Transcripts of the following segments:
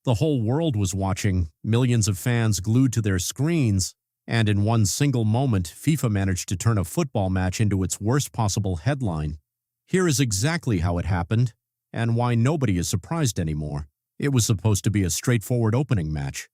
The whole world was watching, millions of fans glued to their screens, and in one single moment, FIFA managed to turn a football match into its worst possible headline. Here is exactly how it happened, and why nobody is surprised anymore. It was supposed to be a straightforward opening match.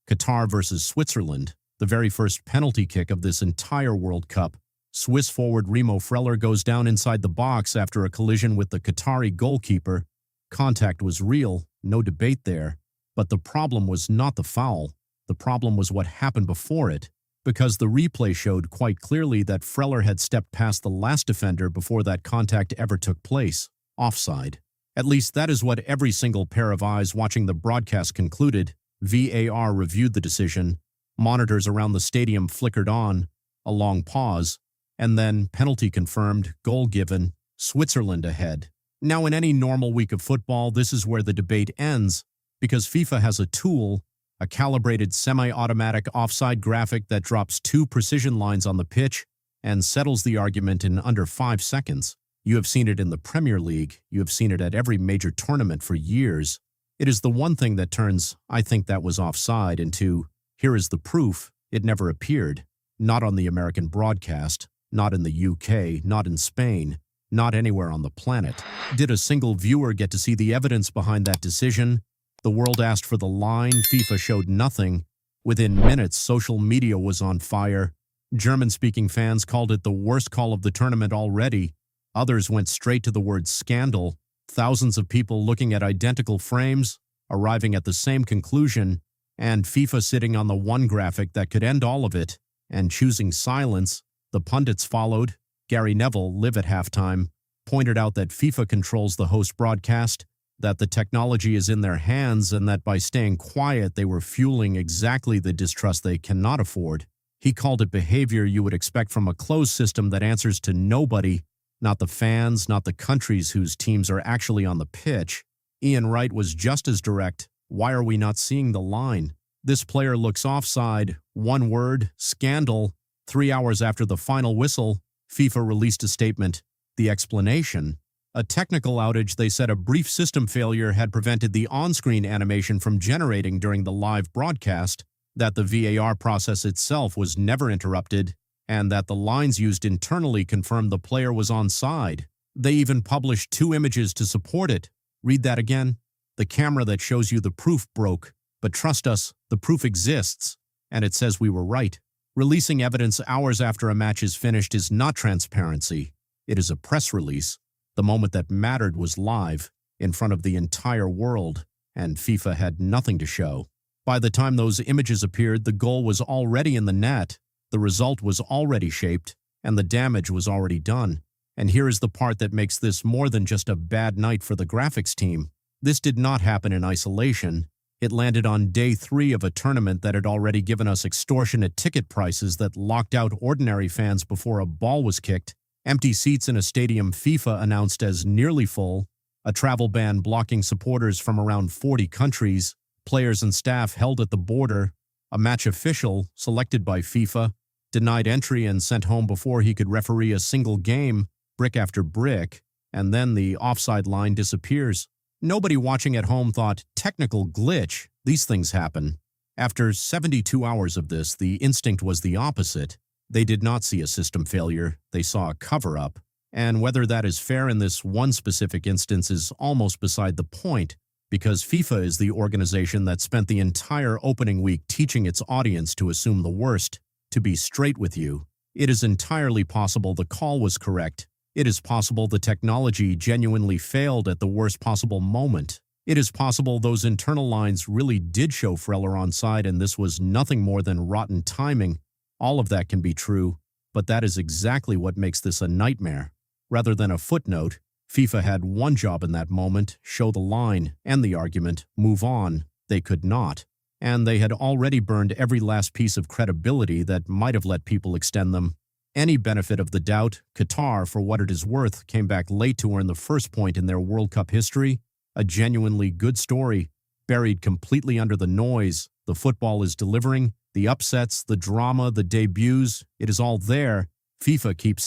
Qatar versus Switzerland, the very first penalty kick of this entire World Cup. Swiss forward Remo Freuler goes down inside the box after a collision with the Qatari goalkeeper. Contact was real, no debate there. But the problem was not the foul. The problem was what happened before it, because the replay showed quite clearly that Freuler had stepped past the last defender before that contact ever took place. Offside. At least that is what every single pair of eyes watching the broadcast concluded. VAR reviewed the decision. Monitors around the stadium flickered on. A long pause. And then penalty confirmed, goal given, Switzerland ahead. Now in any normal week of football, this is where the debate ends, because FIFA has a tool, a calibrated semi-automatic offside graphic that drops 2 precision lines on the pitch and settles the argument in under 5 seconds. You have seen it in the Premier League. You have seen it at every major tournament for years. It is the one thing that turns, "I think that was offside," into, "Here is the proof." It never appeared. Not on the American broadcast, not in the UK, not in Spain, not anywhere on the planet. Did a single viewer get to see the evidence behind that decision? The world asked for the line. FIFA showed nothing. Within minutes, social media was on fire. German-speaking fans called it the worst call of the tournament already. Others went straight to the word scandal. Thousands of people looking at identical frames, arriving at the same conclusion, and FIFA sitting on the one graphic that could end all of it, and choosing silence. The pundits followed. Gary Neville, live at halftime, pointed out that FIFA controls the host broadcast, that the technology is in their hands, and that by staying quiet they were fueling exactly the distrust they cannot afford. He called it behavior you would expect from a closed system that answers to nobody, not the fans, not the countries whose teams are actually on the pitch. Ian Wright was just as direct. Why are we not seeing the line? This player looks offside. One word, scandal. 3 hours after the final whistle, FIFA released a statement. The explanation? A technical outage. They said a brief system failure had prevented the on-screen animation from generating during the live broadcast, that the VAR process itself was never interrupted, and that the lines used internally confirmed the player was onside. They even published 2 images to support it. Read that again. The camera that shows you the proof broke, but trust us, the proof exists, and it says we were right. Releasing evidence hours after a match is finished is not transparency. It is a press release. The moment that mattered was live, in front of the entire world, and FIFA had nothing to show. By the time those images appeared, the goal was already in the net, the result was already shaped, and the damage was already done. And here is the part that makes this more than just a bad night for the graphics team. This did not happen in isolation. It landed on day 3 of a tournament that had already given us extortionate ticket prices that locked out ordinary fans before a ball was kicked, empty seats in a stadium FIFA announced as nearly full, a travel ban blocking supporters from around 40 countries, players and staff held at the border, a match official, selected by FIFA, denied entry and sent home before he could referee a single game, brick after brick, and then the offside line disappears. Nobody watching at home thought, technical glitch, these things happen. After 72 hours of this, the instinct was the opposite. They did not see a system failure, they saw a cover-up. And whether that is fair in this one specific instance is almost beside the point, because FIFA is the organization that spent the entire opening week teaching its audience to assume the worst, to be straight with you. It is entirely possible the call was correct. It is possible the technology genuinely failed at the worst possible moment. It is possible those internal lines really did show Freuler onside and this was nothing more than rotten timing. All of that can be true, but that is exactly what makes this a nightmare. Rather than a footnote, FIFA had one job in that moment, show the line, and the argument, move on. They could not. And they had already burned every last piece of credibility that might have let people extend them. Any benefit of the doubt, Qatar, for what it is worth, came back late to earn the first point in their World Cup history. A genuinely good story, buried completely under the noise. The football is delivering, the upsets, the drama, the debuts, it is all there. FIFA keeps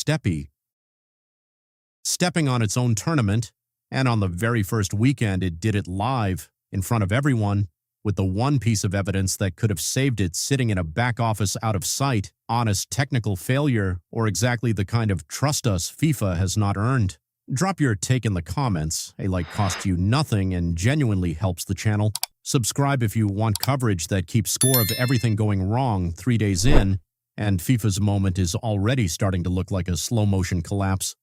stepping on its own tournament, and on the very first weekend it did it live, in front of everyone. with the one piece of evidence that could have saved it sitting in a back office out of sight, honest technical failure, or exactly the kind of trust us FIFA has not earned. Drop your take in the comments. A like costs you nothing and genuinely helps the channel. Subscribe if you want coverage that keeps score of everything going wrong 3 days in, and FIFA's moment is already starting to look like a slow-motion collapse.